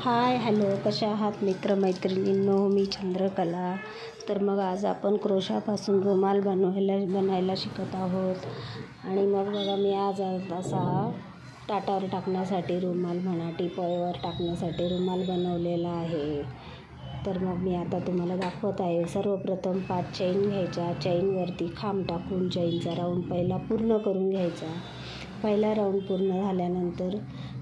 Hi hello, कशा आहात मित्रमैत्रिणींनो. मी चंद्रकला. तर मग आज आपण क्रोशापासून रुमाल बनायला शिकत आहोत. आणि मग बघा, मी आज असा ताटावर टाकण्यासाठी रुमाल म्हणा, टीपॉयवर टाकण्यासाठी रुमाल बनवलेला आहे. तर मग मी आता तुम्हाला दाखवत आहे. सर्वप्रथम 5 चैन घ्यायच्या. चैनवरती खांब टाकून चैनचा राऊंड पहिला पूर्ण करून घ्यायचा. पहिला राऊंड पूर्ण झाल्यानंतर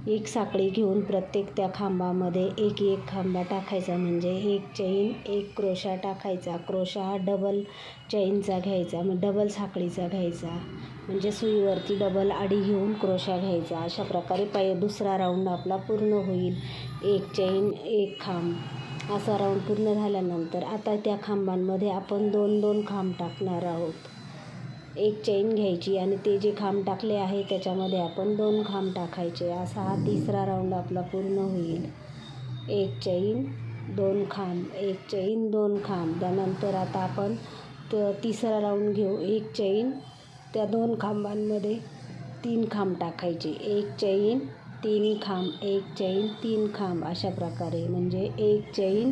एक साखळी घेऊन प्रत्येक त्या खांबामध्ये एक खांबा टाकायचा, म्हणजे एक चैन एक क्रोशा टाकायचा. क्रोशा हा डबल चैनचा घ्यायचा, मग डबल साखळीचा घ्यायचा, म्हणजे सुईवरती डबल आडी घेऊन क्रोशा घ्यायचा. अशा प्रकारे दुसरा राऊंड आपला पूर्ण होईल. एक चैन एक खांब असा राऊंड पूर्ण झाल्यानंतर आता त्या खांबांमध्ये आपण 2-2 खांब टाकणार आहोत. एक चैन घ्यायची आणि ते जे खांब टाकले आहे त्याच्यामध्ये आपण 2 खांब टाकायचे. असा हा तिसरा राऊंड आपला पूर्ण होईल. एक चैन 2 खांब, एक चैन 2 खांब. त्यानंतर आता आपण तिसरा राऊंड घेऊ. एक चैन त्या 2 खांबांमध्ये 3 खांब टाकायचे. एक चैन 3 खांब, एक चैन 3 खांब. अशा प्रकारे म्हणजे एक चैन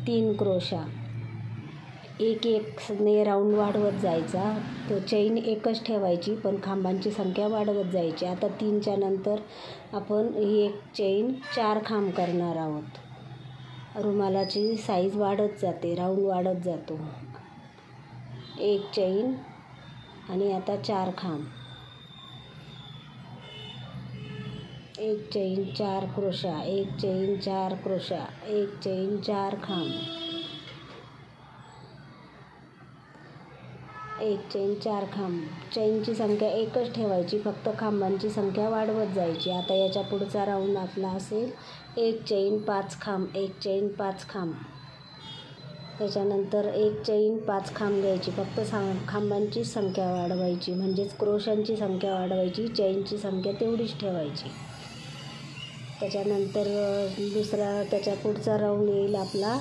3 क्रोशा. एक ने राऊंड वाढवत जायचा. तो चैन एकच ठेवायची, पण खांबांची संख्या वाढवत जायची. आता 3च्या नंतर आपण ही एक चैन 4 खांब करणार आहोत. रुमालाची साईज वाढत जाते, राऊंड वाढत जातो. एक चैन आणि आता 4 खांब. एक चैन 4 क्रोशा, एक चैन 4 क्रोशा, एक चैन 4 खांब, एक चैन 4 खांब. चैनची संख्या एकच ठेवायची, फक्त खांबांची संख्या वाढवत जायची. आता याच्या पुढचा राऊंड आपला असेल एक चैन 5 खांब, एक चैन 5 खांब. त्याच्यानंतर एक चैन 5 खांब घ्यायची, फक्त खांबांची संख्या वाढवायची, म्हणजेच क्रोशांची संख्या वाढवायची, चैनची संख्या तेवढीच ठेवायची. त्याच्यानंतर त्याच्या पुढचा राऊंड येईल आपला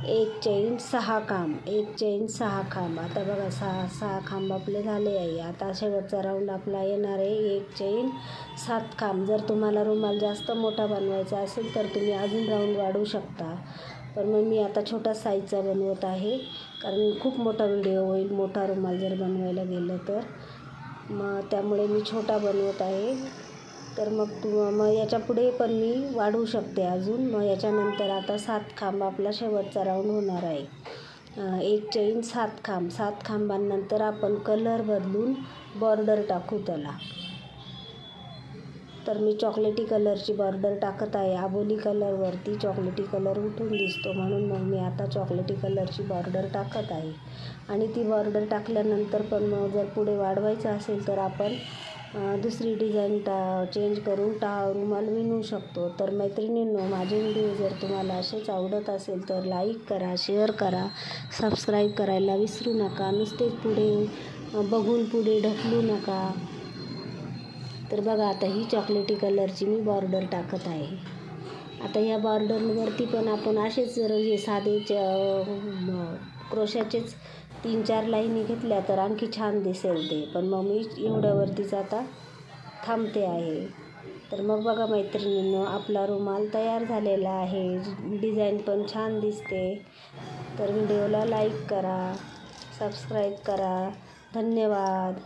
एक चैन 6 खांब, एक चैन 6 खांब. आता बघा 6 खांब आपले झाले आहे. आता शेवटचा राऊंड आपला येणार आहे एक चैन 7 खांब. जर तुम्हाला रुमाल जास्त मोठा बनवायचा असेल तर तुम्ही अजून राऊंड वाढवू शकता, पण मग मी आता छोटा साईजचा बनवत आहे, कारण खूप मोठा व्हिडिओ होईल मोठा रुमाल जर बनवायला गेलं तर. मग त्यामुळे मी छोटा बनवत आहे. तर मग याच्यापुढे पण मी वाढवू शकते अजून. मग याच्यानंतर आता 7 खांब आपला शेवटचा राऊंड होणार आहे. एक चैन 7 खांब. 7 खांबांनंतर आपण कलर बदलून बॉर्डर टाकू त्याला. तर मी चॉकलेटी कलरची बॉर्डर टाकत आहे. आबोली कलरवरती चॉकलेटी कलर उठून दिसतो, म्हणून मग मी आता चॉकलेटी कलरची बॉर्डर टाकत आहे. आणि ती बॉर्डर टाकल्यानंतर पण मग जर पुढे वाढवायचं असेल तर आपण दुसरी डिझाईन चेंज करून रुमाल विणू शकतो. तर मैत्रिणींनो, माझे व्हिडिओ जर तुम्हाला असेच आवडत असेल तर लाईक करा, शेअर करा, सबस्क्राईब करायला विसरू नका. नुसतेच पुढे बघून पुढे ढकलू नका. तर बघा, आता ही चॉकलेटी कलरची मी बॉर्डर टाकत आहे. आता या बॉर्डरवरती पण आपण असेच जर हे साधे क्रोशाचेच 3-4 लाईनी घेतल्या तर आणखी छान दिसेल ते. पण मग मी एवढ्यावरतीच आता थांबते आहे. तर मग बघा मैत्रिणींनो, आपला रुमाल तयार झालेला आहे. डिझाईन पण छान दिसते. तर व्हिडिओला लाईक करा, सबस्क्राईब करा. धन्यवाद.